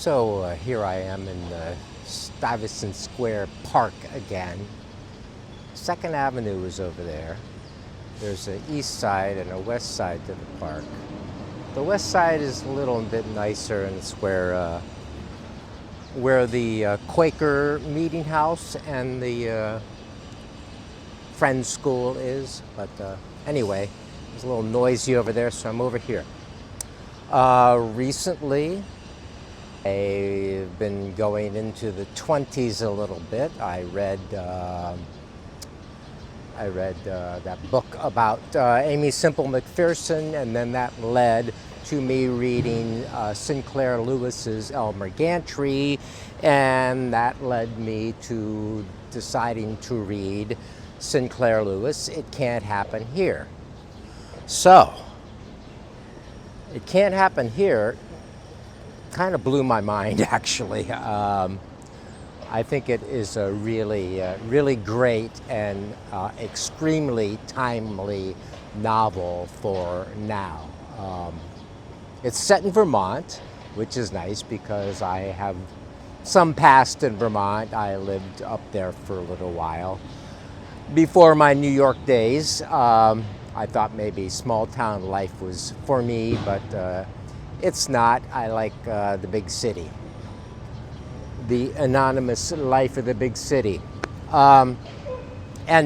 Here I am in the Stuyvesant Square Park again. Second Avenue is over there. There's an east side and a west side to the park. The west side is a little bit nicer, and it's where the Quaker Meeting House and the Friends School is. But anyway, it's a little noisy over there, so I'm over here. Recently, I've been going into the 20s a little bit. I read that book about Amy Semple McPherson, and then that led to me reading Sinclair Lewis's Elmer Gantry, and that led me to deciding to read Sinclair Lewis, It Can't Happen Here. So, It Can't Happen Here kind of blew my mind, actually. I think it is a really great and extremely timely novel for now. It's set in Vermont, which is nice because I have some past in Vermont. I lived up there for a little while. Before my New York days, I thought maybe small town life was for me, but it's not. I like the big city. The anonymous life of the big city. And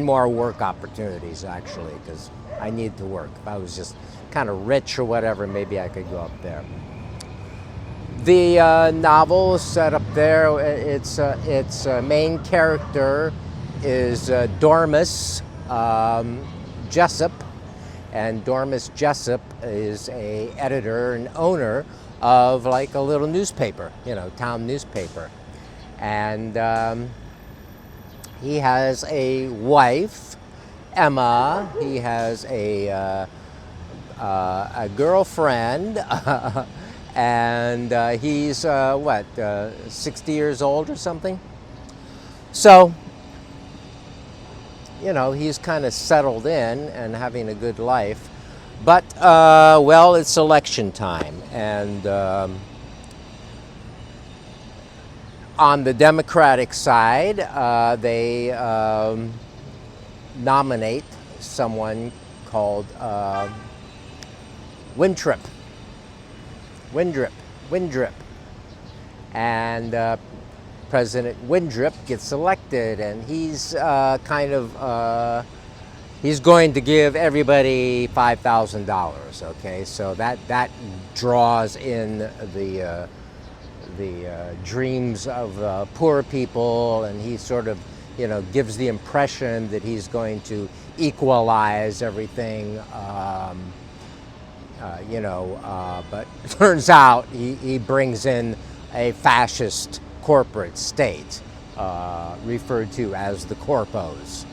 more work opportunities, actually, because I need to work. If I was just kind of rich or whatever, maybe I could go up there. The novel is set up there. Its main character is Dormus Jessup, and Dormus Jessup is a editor and owner of like a little newspaper, town newspaper. And he has a wife, Emma. He has a girlfriend, and he's 60 years old or something. So, he's kind of settled in and having a good life. But, it's election time, and on the Democratic side, they nominate someone called Windrip. And President Windrip gets elected, and he's he's going to give everybody $5,000. Okay, so that draws in the dreams of poor people, and he sort of gives the impression that he's going to equalize everything. But it turns out he brings in a fascist corporate state, referred to as the corpos.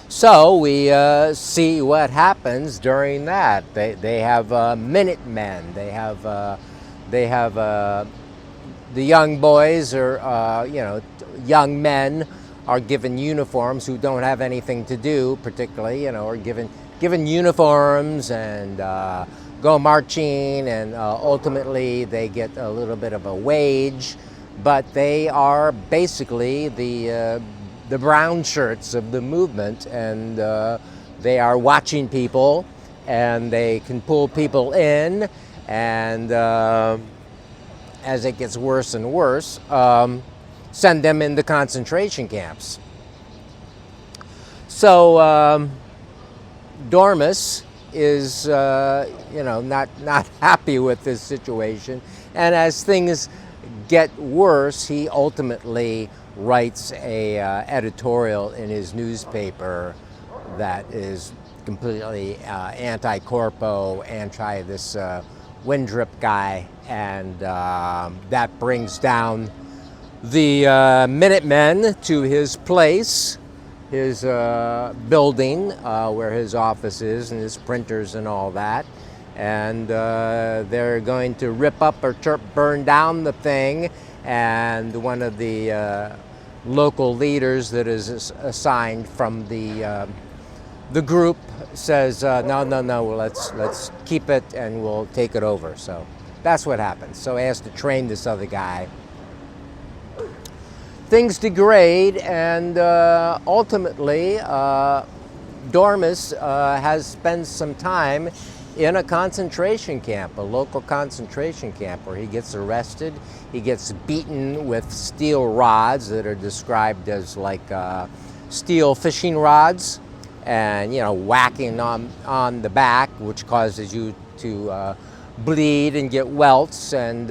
So we see what happens during that. They have Minutemen. They have the young boys, or young men, are given uniforms who don't have anything to do, particularly, or given uniforms and go marching, and ultimately they get a little bit of a wage, but they are basically the brown shirts of the movement, and they are watching people, and they can pull people in, and as it gets worse and worse, send them into concentration camps. So Dormus is, not happy with this situation, and as things get worse, he ultimately writes a editorial in his newspaper that is completely anti-corpo, anti this Windrip guy, and that brings down the Minutemen to his place, his building where his office is, and his printers and all that. And they're going to rip up or burn down the thing, and one of the local leaders that is assigned from the group says, no, let's keep it and we'll take it over. So That's what happens. So he has to train this other guy. Things degrade, and ultimately, Dormus has spent some time in a concentration camp, a local concentration camp, where he gets arrested. He gets beaten with steel rods that are described as like steel fishing rods, and whacking on the back, which causes you to bleed and get welts, and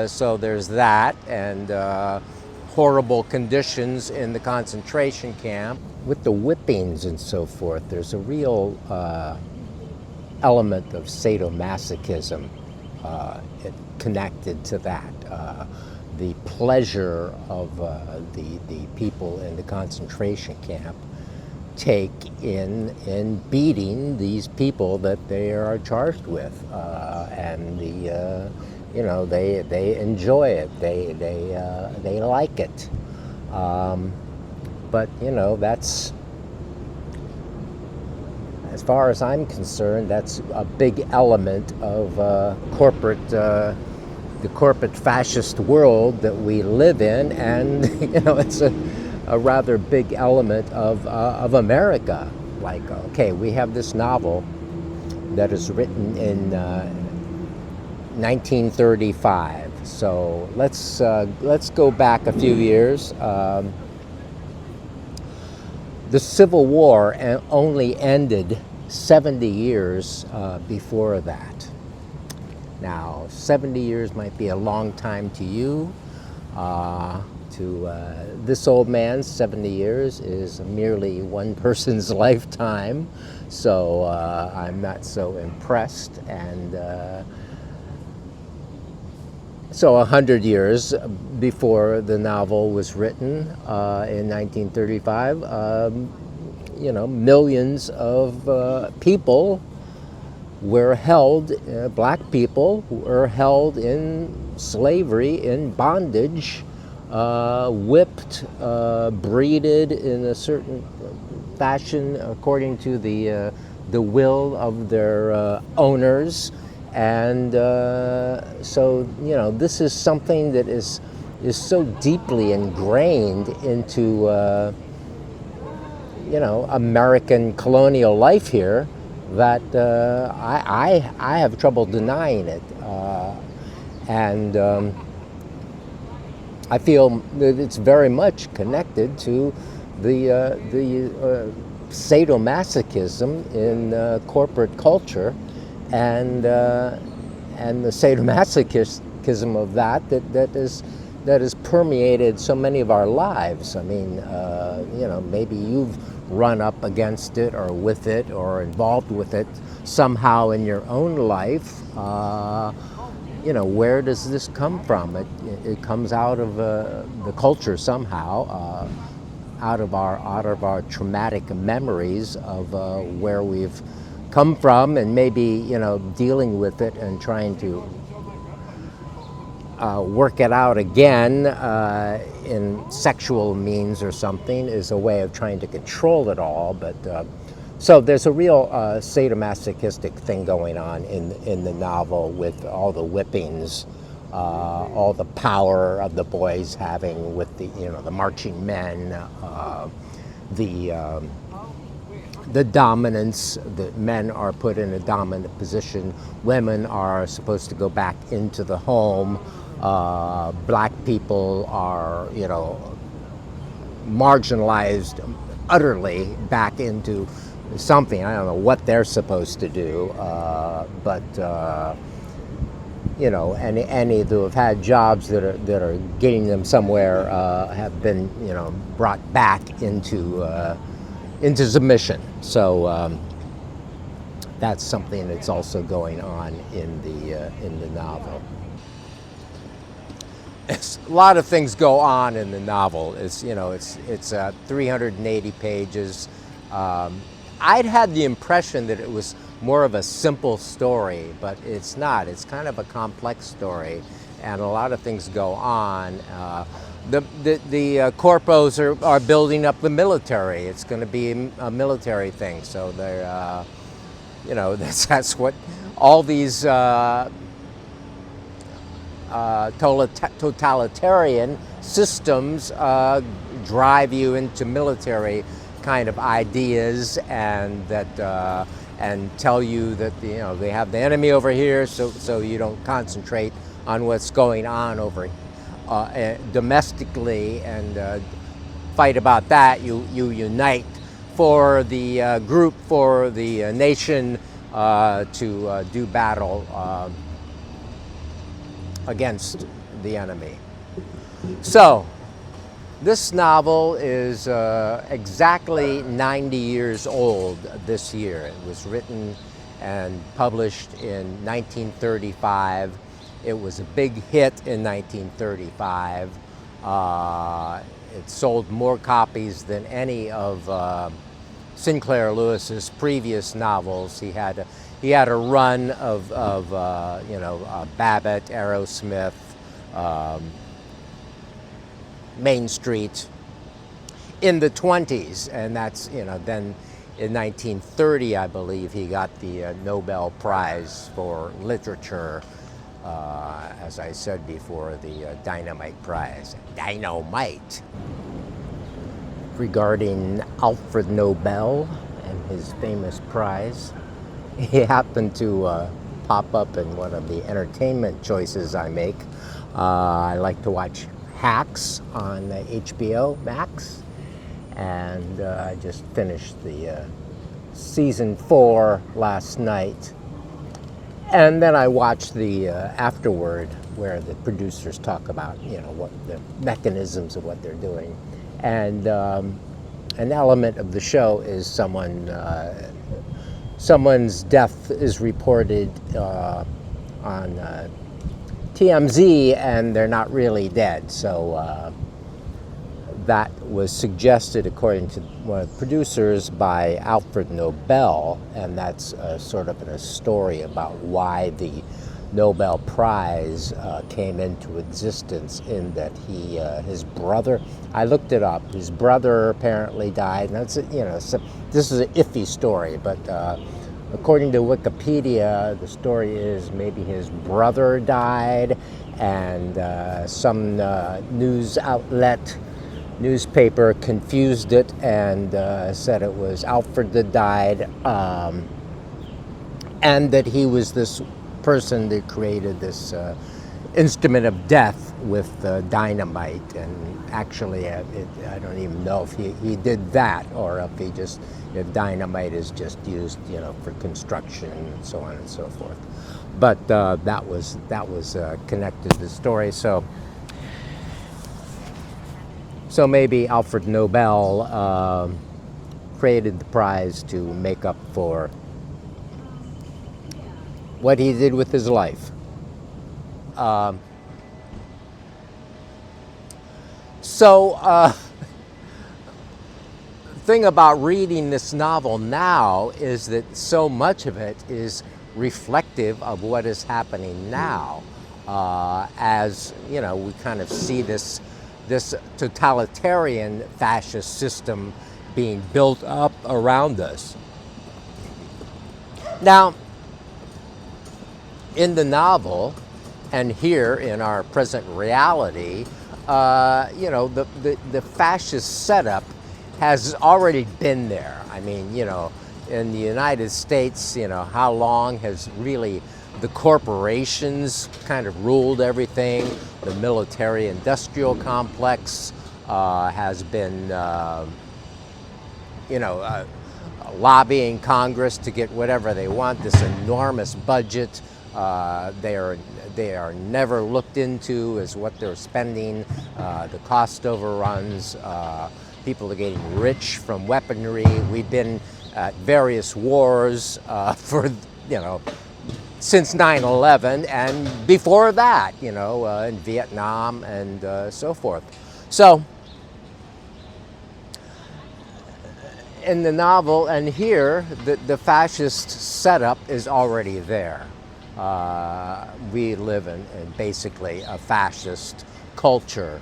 so there's that, and horrible conditions in the concentration camp. With the whippings and so forth, there's a real element of sadomasochism connected to that. The pleasure of the people in the concentration camp take in beating these people that they are charged with, and they enjoy it. They like it. But that's, as far as I'm concerned, that's a big element of the corporate fascist world that we live in, and it's a rather big element of America. Like, okay, we have this novel that is written in 1935. So let's go back a few years. The Civil War only ended 70 years before that. Now, 70 years might be a long time to you. To this old man, 70 years is merely one person's lifetime. So I'm not so impressed. And so 100 years before the novel was written in 1935, millions of people were held, black people were held in slavery, in bondage, whipped, breeded in a certain fashion according to the will of their owners. And so this is something that is so deeply ingrained into American colonial life here that I have trouble denying it, and I feel that it's very much connected to the sadomasochism in corporate culture, and the sadomasochism of that has permeated so many of our lives. I mean, maybe you've run up against it or with it or involved with it somehow in your own life. Where does this come from? It comes out of the culture somehow, out of our traumatic memories of where we've come from, and maybe dealing with it and trying to work it out again in sexual means or something is a way of trying to control it all. But so there's a real sadomasochistic thing going on in the novel, with all the whippings, all the power of the boys having with the marching men, the dominance, that men are put in a dominant position, women are supposed to go back into the home, black people are marginalized utterly back into something. I don't know what they're supposed to do, but any who have had jobs that are getting them somewhere have been brought back into submission. So that's something that's also going on in the novel. A lot of things go on in the novel. It's 380 pages. I'd had the impression that it was more of a simple story, but it's not. It's kind of a complex story, and a lot of things go on. The corpos are building up the military. It's going to be a military thing, so they're that's what all these totalitarian systems drive you into military kind of ideas, and that and tell you that they have the enemy over here, so you don't concentrate on what's going on over domestically and fight about that. You unite for the group, for the nation, to do battle against the enemy. So this novel is exactly 90 years old this year. It was written and published in 1935. It was a big hit in 1935. It sold more copies than any of Sinclair Lewis's previous novels. He had a run of Babbitt, Aerosmith, Main Street in the 20s, and that's then in 1930, I believe, he got the Nobel Prize for Literature. As I said before, the Dynamite Prize. Dynamite! Regarding Alfred Nobel and his famous prize, he happened to pop up in one of the entertainment choices I make. I like to watch Hacks on HBO Max, and I just finished the season 4 last night. And then I watched the afterward, where the producers talk about what the mechanisms of what they're doing, and an element of the show is someone's death is reported on TMZ, and they're not really dead. So that was suggested, according to one of the producers, by Alfred Nobel, and that's sort of a story about why the Nobel Prize came into existence, in that his brother, I looked it up, his brother apparently died, and that's this is an iffy story, but according to Wikipedia, the story is maybe his brother died, and some newspaper confused it and said it was Alfred that died, and that he was this person that created this instrument of death with dynamite. And actually, I don't even know if he did that, or if dynamite is just used, for construction and so on and so forth. But that was connected to the story. So maybe Alfred Nobel created the prize to make up for what he did with his life. The thing about reading this novel now is that so much of it is reflective of what is happening now, as we kind of see this totalitarian fascist system being built up around us. Now, in the novel, and here in our present reality, the fascist setup has already been there. I mean, in the United States, how long has really the corporations kind of ruled everything? The military-industrial complex has been, lobbying Congress to get whatever they want, this enormous budget. They are never looked into as what they're spending, the cost overruns, people are getting rich from weaponry. We've been at various wars for, since 9/11, and before that, in Vietnam and so forth. So, in the novel and here, the fascist setup is already there. We live in basically a fascist culture,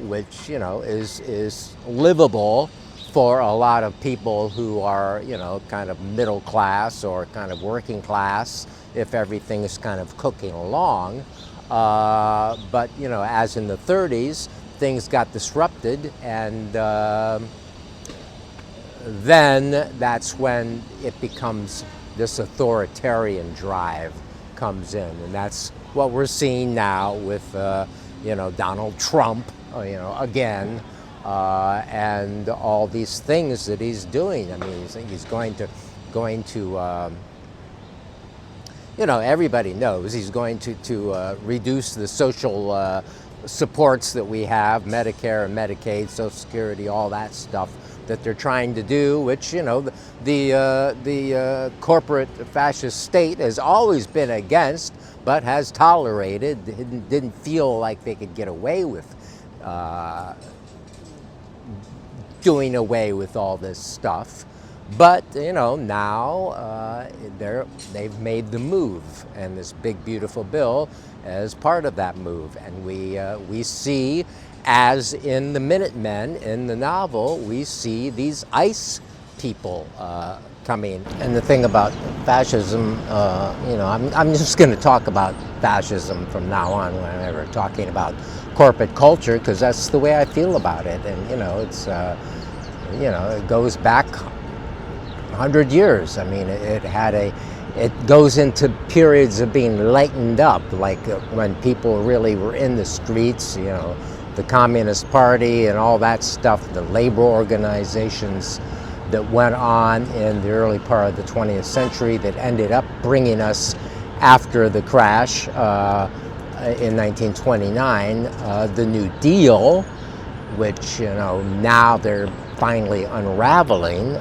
which is livable for a lot of people who are kind of middle class or kind of working class, if everything is kind of cooking along. But, as in the 30s, things got disrupted, and then that's when it becomes this authoritarian drive comes in. And that's what we're seeing now with, Donald Trump, again, and all these things that he's doing. I mean, he's going to everybody knows he's going to reduce the social supports that we have, Medicare and Medicaid, Social Security, all that stuff that they're trying to do, which, the corporate fascist state has always been against, but has tolerated, didn't feel like they could get away with doing away with all this stuff. But, now they've made the move, and this big, beautiful bill is part of that move. And we see, as in the Minutemen in the novel, we see these ICE people coming. And the thing about fascism, I'm just going to talk about fascism from now on whenever talking about corporate culture, because that's the way I feel about it. And, it's, it goes back 100 years. I mean, it goes into periods of being lightened up, like when people really were in the streets, the Communist Party and all that stuff, the labor organizations that went on in the early part of the 20th century that ended up bringing us, after the crash in 1929, the New Deal, which, now they're finally unraveling.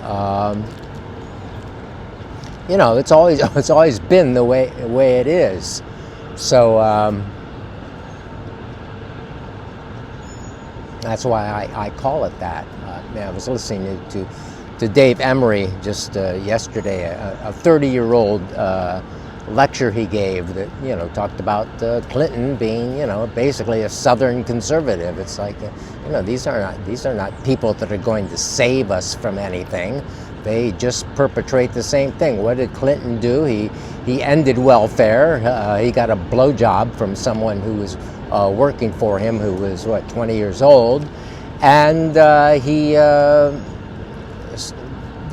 It's always been the way it is. So that's why I call it that. I was listening to Dave Emory just yesterday, a 30-year-old lecture he gave that talked about Clinton being basically a Southern conservative. It's like these are not people that are going to save us from anything. They just perpetrate the same thing. What did Clinton do? He ended welfare. He got a blowjob from someone who was working for him, who was 20 years old, and he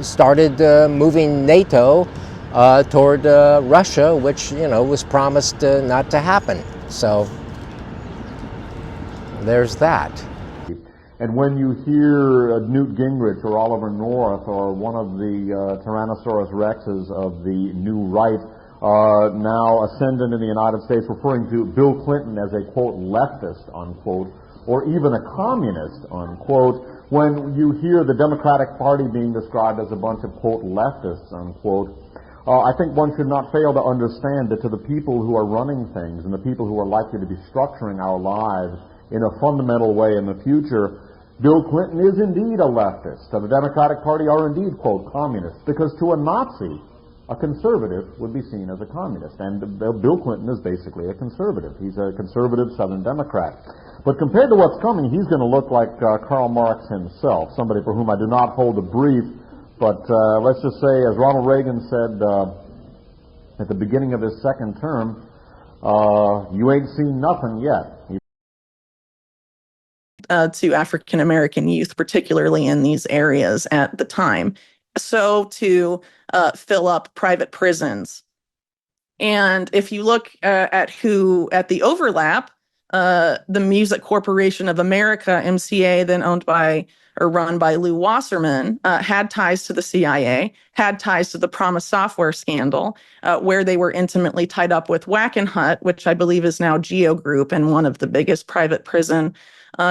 started moving NATO toward Russia, which was promised not to happen. So there's that. And when you hear Newt Gingrich or Oliver North or one of the Tyrannosaurus Rexes of the new right now ascendant in the United States referring to Bill Clinton as a, quote, leftist, unquote, or even a communist, unquote, when you hear the Democratic Party being described as a bunch of, quote, leftists, unquote, I think one should not fail to understand that to the people who are running things and the people who are likely to be structuring our lives in a fundamental way in the future, Bill Clinton is indeed a leftist. The Democratic Party are indeed, quote, communists, because to a Nazi, a conservative would be seen as a communist. And Bill Clinton is basically a conservative. He's a conservative Southern Democrat. But compared to what's coming, he's going to look like Karl Marx himself, somebody for whom I do not hold a brief. But let's just say, as Ronald Reagan said at the beginning of his second term, you ain't seen nothing yet. To African American youth, particularly in these areas at the time. So to fill up private prisons. And if you look at the overlap, the Music Corporation of America, MCA, then owned by or run by Lew Wasserman, had ties to the CIA, had ties to the Promise Software scandal, where they were intimately tied up with Wackenhut, which I believe is now Geo Group and one of the biggest private prison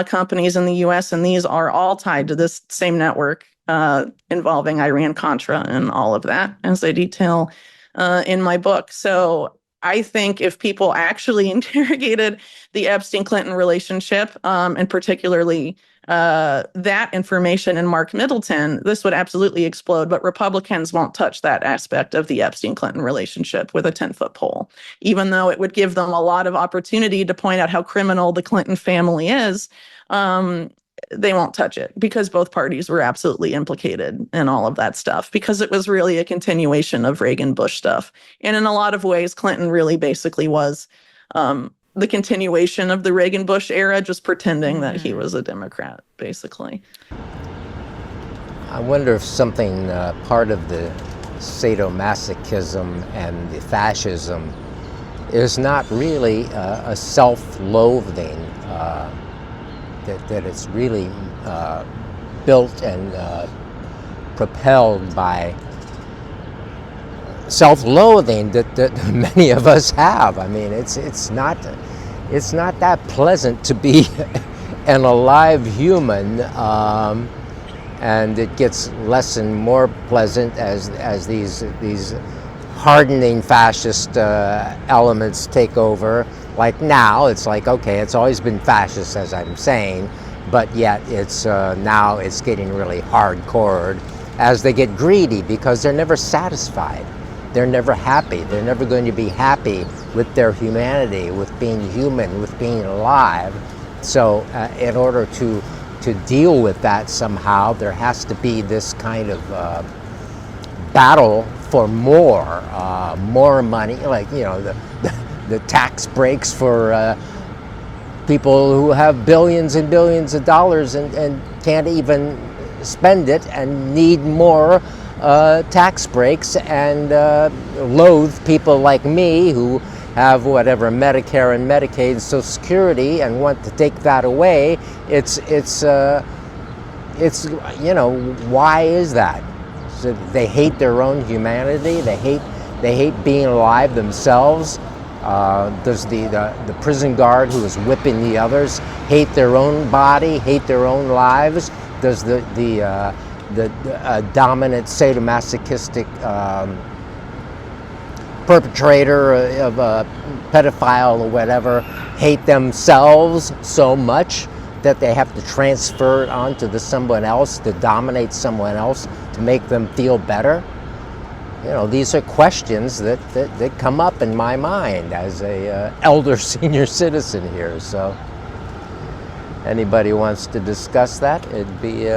companies in the U.S. And these are all tied to this same network involving Iran-Contra and all of that, as I detail in my book. So I think if people actually interrogated the Epstein-Clinton relationship, and particularly that information in Mark Middleton, this would absolutely explode, but Republicans won't touch that aspect of the Epstein-Clinton relationship with a 10-foot pole, even though it would give them a lot of opportunity to point out how criminal the Clinton family is. They won't touch it because both parties were absolutely implicated in all of that stuff, because it was really a continuation of Reagan-Bush stuff. And in a lot of ways, Clinton really basically was the continuation of the Reagan-Bush era, just pretending that he was a Democrat, basically. I wonder if something, part of the sadomasochism and the fascism is not really a self-loathing, that it's really built and propelled by self-loathing that many of us have. I mean, it's not that pleasant to be an alive human, and it gets less and more pleasant as these hardening fascist elements take over. Like now, it's like, okay, it's always been fascist, as I'm saying, but yet it's now it's getting really hardcore as they get greedy, because they're never satisfied. They're never happy. They're never going to be happy with their humanity, with being human, with being alive. So in order to deal with that somehow, there has to be this kind of battle for more money, like, you know, the tax breaks for people who have billions and billions of dollars and can't even spend it and need more tax breaks, and loathe people like me who have whatever Medicare and Medicaid, Social Security, and want to take that away. It's you know, why is that? So they hate their own humanity. They hate being alive themselves. Does the prison guard who is whipping the others hate their own body, hate their own lives? Does the dominant sadomasochistic perpetrator of a pedophile or whatever hate themselves so much that they have to transfer it onto someone else, to dominate someone else, to make them feel better? You know, these are questions that come up in my mind as a elder senior citizen here. So anybody wants to discuss that, it'd be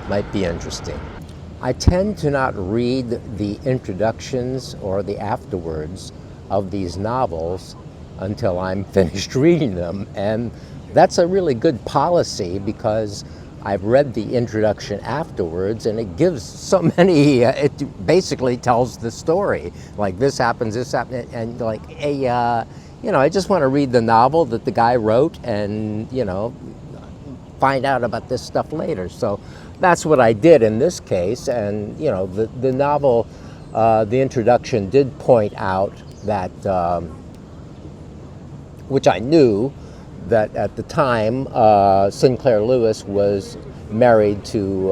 might be interesting. I tend to not read the introductions or the afterwords of these novels until I'm finished reading them, and that's a really good policy, because I've read the introduction afterwards, and it gives so many, it basically tells the story. Like, this happens, and like, you know, I just want to read the novel that the guy wrote and, you know, find out about this stuff later. So that's what I did in this case. And, you know, the novel, the introduction did point out that, which I knew, that at the time Sinclair Lewis was married to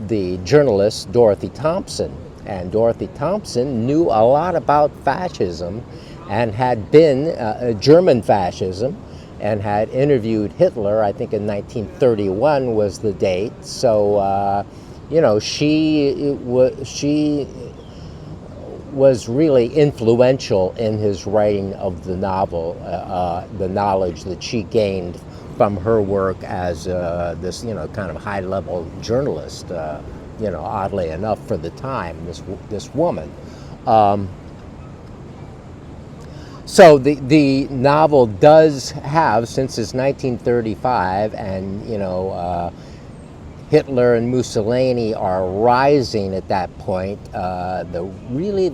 the journalist Dorothy Thompson, and Dorothy Thompson knew a lot about fascism and had been German fascism, and had interviewed Hitler. I think in 1931 was the date. So you know, she was really influential in his writing of the novel, the knowledge that she gained from her work as this, you know, kind of high-level journalist, you know, oddly enough for the time, this woman. So the novel does have, since it's 1935, and, you know, Hitler and Mussolini are rising at that point. The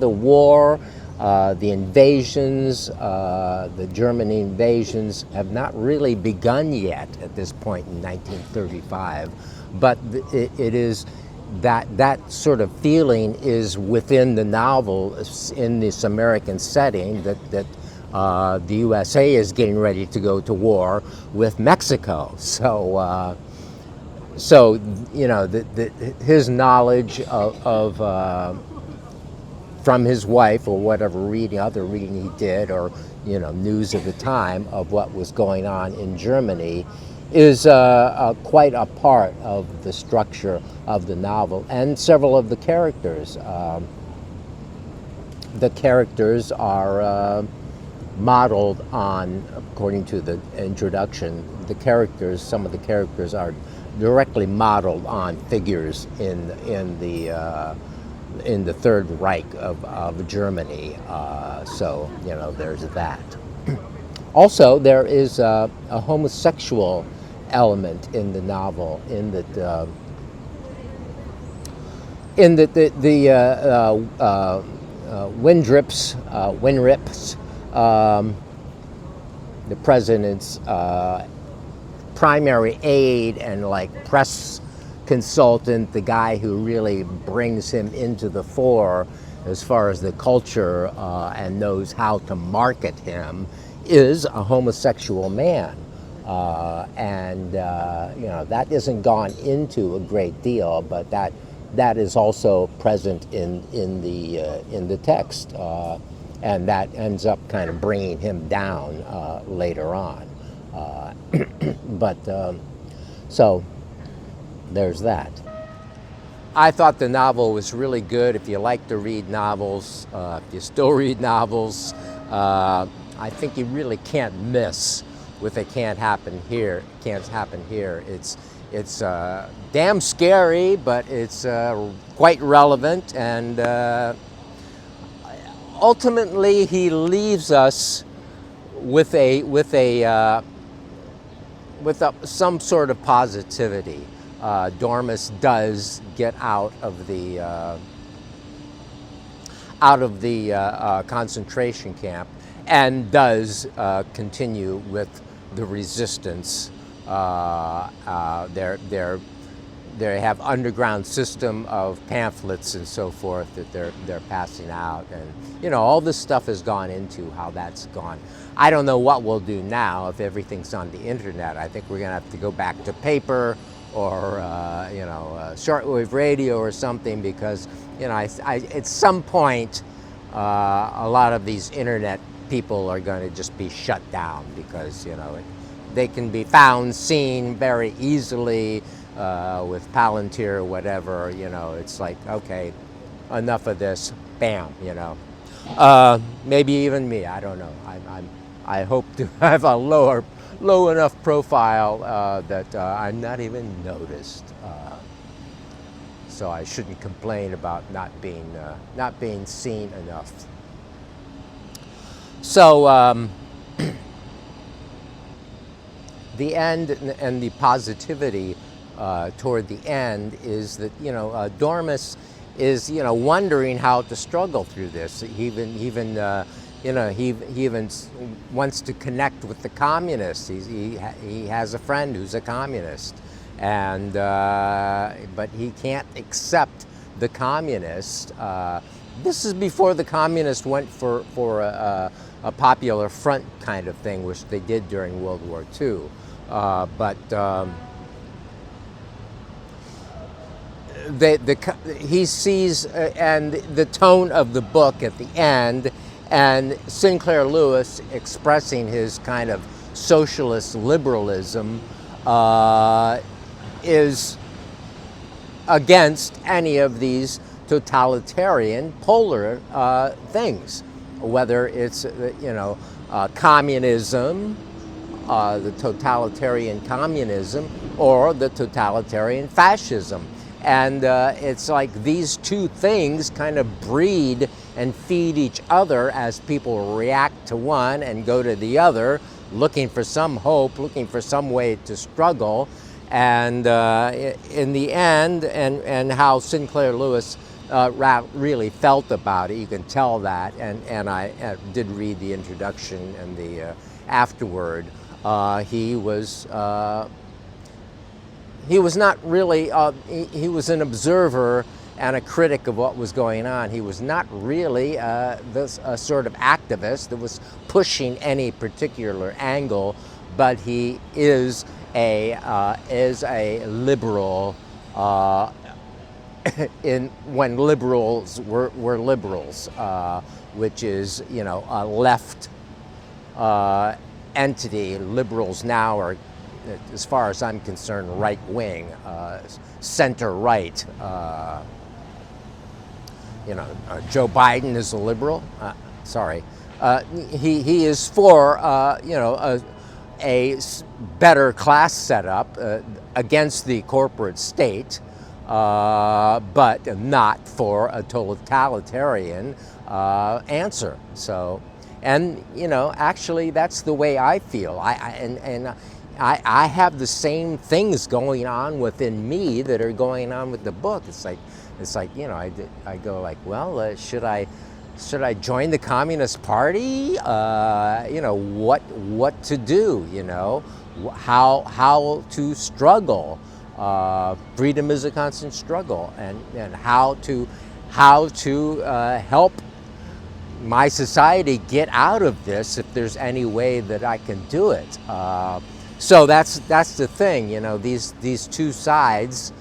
war, the invasions, the German invasions have not really begun yet at this point in 1935. But it is that sort of feeling is within the novel, in this American setting, that the USA is getting ready to go to war with Mexico. So, you know, his knowledge of from his wife, or whatever other reading he did, or, you know, news of the time of what was going on in Germany, is quite a part of the structure of the novel, and several of the characters. The characters are modeled on, according to the introduction, some of the characters are directly modeled on figures in the Third Reich of Germany. So, you know, there's that. Also, there is a homosexual element in the novel, in that Windrips, the president's primary aide and like press consultant, the guy who really brings him into the fore as far as the culture and knows how to market him, is a homosexual man. You know, that isn't gone into a great deal, but that is also present in the text, and that ends up kind of bringing him down later on. So there's that. I thought the novel was really good. If you like to read novels, if you still read novels, I think you really can't miss with It Can't Happen Here. It Can't Happen Here. It's damn scary, but it's quite relevant, and ultimately he leaves us with some sort of positivity. Dormus does get out of the concentration camp and does continue with the resistance. They have underground system of pamphlets and so forth that they're passing out, and you know, all this stuff has gone into how that's gone. I don't know what we'll do now if everything's on the internet. I think we're going to have to go back to paper or shortwave radio or something, because you know, at some point a lot of these internet people are going to just be shut down, because you know, they can be found, seen very easily with Palantir or whatever. You know, it's like, okay, enough of this, bam, you know. Maybe even me, I don't know. I hope to have a low enough profile that I'm not even noticed. So I shouldn't complain about not being seen enough. So the end and the positivity toward the end is that, you know, Dormus is, you know, wondering how to struggle through this. He even wants to connect with the communists. He has a friend who's a communist, and but he can't accept the communists. This is before the communists went for a popular front kind of thing, which they did during World War II. He sees, and the tone of the book at the end, and Sinclair Lewis expressing his kind of socialist liberalism, is against any of these totalitarian polar things, whether it's communism, the totalitarian communism, or the totalitarian fascism. And it's like these two things kind of breed and feed each other as people react to one and go to the other, looking for some hope, looking for some way to struggle. And in the end, and how Sinclair Lewis really felt about it, you can tell that. And I did read the introduction and the afterword. He was not really, he was an observer and a critic of what was going on. He was not really this sort of activist that was pushing any particular angle, but he is a liberal when liberals were liberals, which is, you know, a left entity. Liberals now are, as far as I'm concerned, right wing, center right. Joe Biden is a liberal. He is for a better class setup against the corporate state, but not for a totalitarian answer. So, And actually, that's the way I feel. I have the same things going on within me that are going on with the book. It's like I go like, well, should I join the Communist Party? What to do? How to struggle. Freedom is a constant struggle, and how to help my society get out of this if there's any way that I can do it. So that's the thing, these two sides,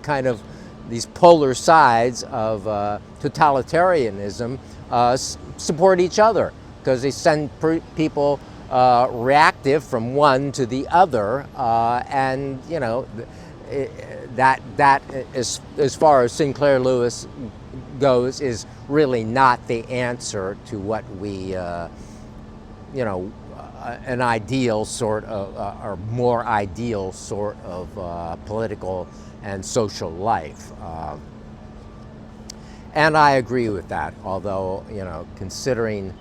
kind of these polar sides of totalitarianism support each other, because they send people reactive from one to the other, and that is, as far as Sinclair Lewis goes, is really not the answer to what we an ideal sort of or more ideal sort of political and social life. And I agree with that, although considering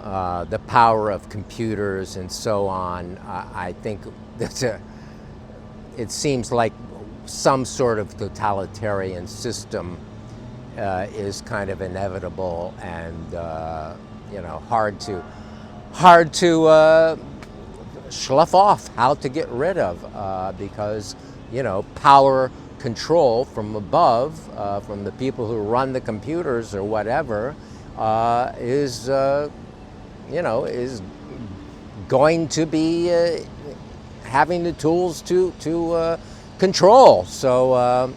the power of computers and so on, I think that it seems like some sort of totalitarian system is kind of inevitable, and hard to slough off, how to get rid of, because power control from above, from the people who run the computers or whatever, is going to be having the tools to control. So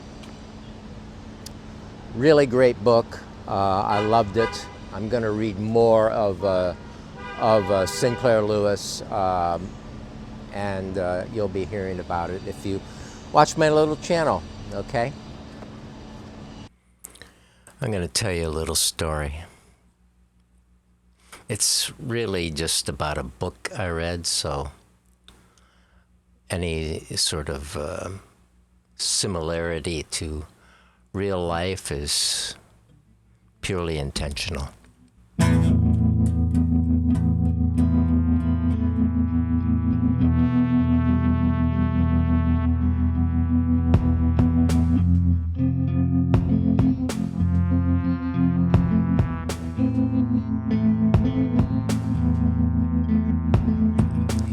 really great book. I loved it. I'm going to read more of Sinclair Lewis, and you'll be hearing about it if you watch my little channel, okay? I'm going to tell you a little story. It's really just about a book I read, so any sort of similarity to real life is purely intentional.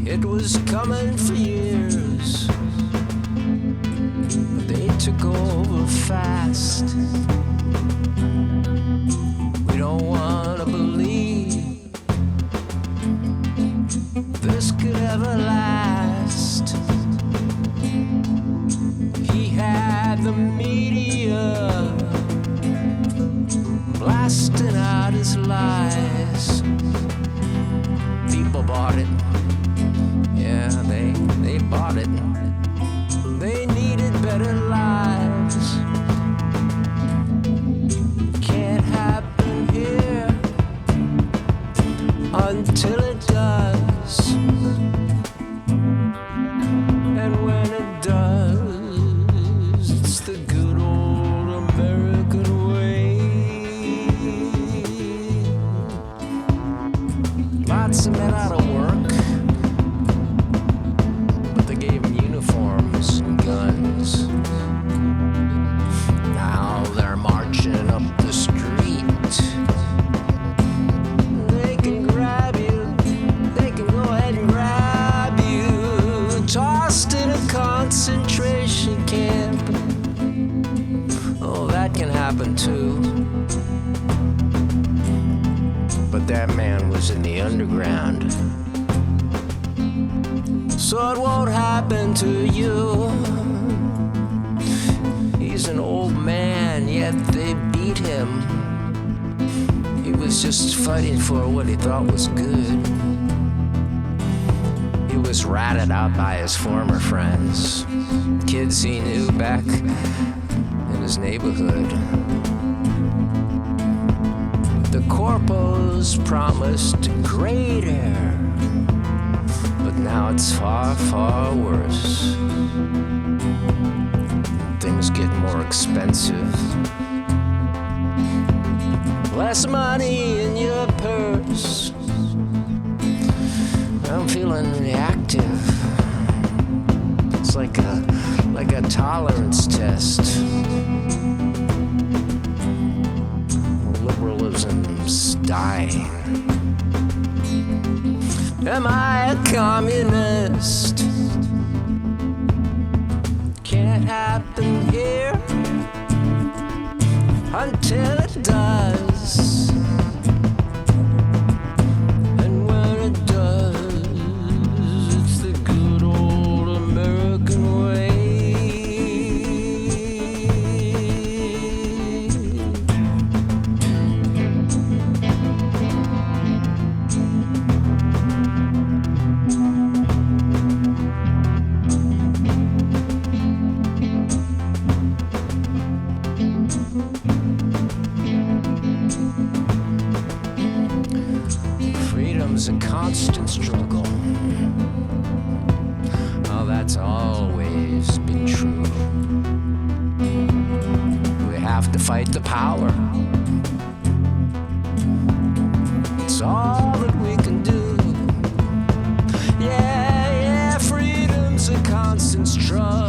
It was coming for years, but they took over fast. We don't want to believe this could ever last. He had the media blasting out his lies. People bought it. Yeah, they bought it. They needed better lives. Can't happen here until it does. And when it does, it's the good old American way. Lots of men out of work. Uniforms and guns. Now they're marching up the street. They can grab you. They can go ahead and grab you. Tossed in a concentration camp. Oh, that can happen too. But that man was in the underground. So it won't happen to you. He's an old man, yet they beat him. He was just fighting for what he thought was good. He was ratted out by his former friends, kids he knew back in his neighborhood. The corpos promised greater. Now it's far, far worse. Things get more expensive. Less money in your purse. feeling reactive. It's like a tolerance test. Liberalism's dying. Am I a communist? Can't happen here until it does. And when it does, it's the good old American way. Freedom's a constant struggle. Oh, that's always been true. We have to fight the power. It's all that we can do. Yeah, freedom's a constant struggle.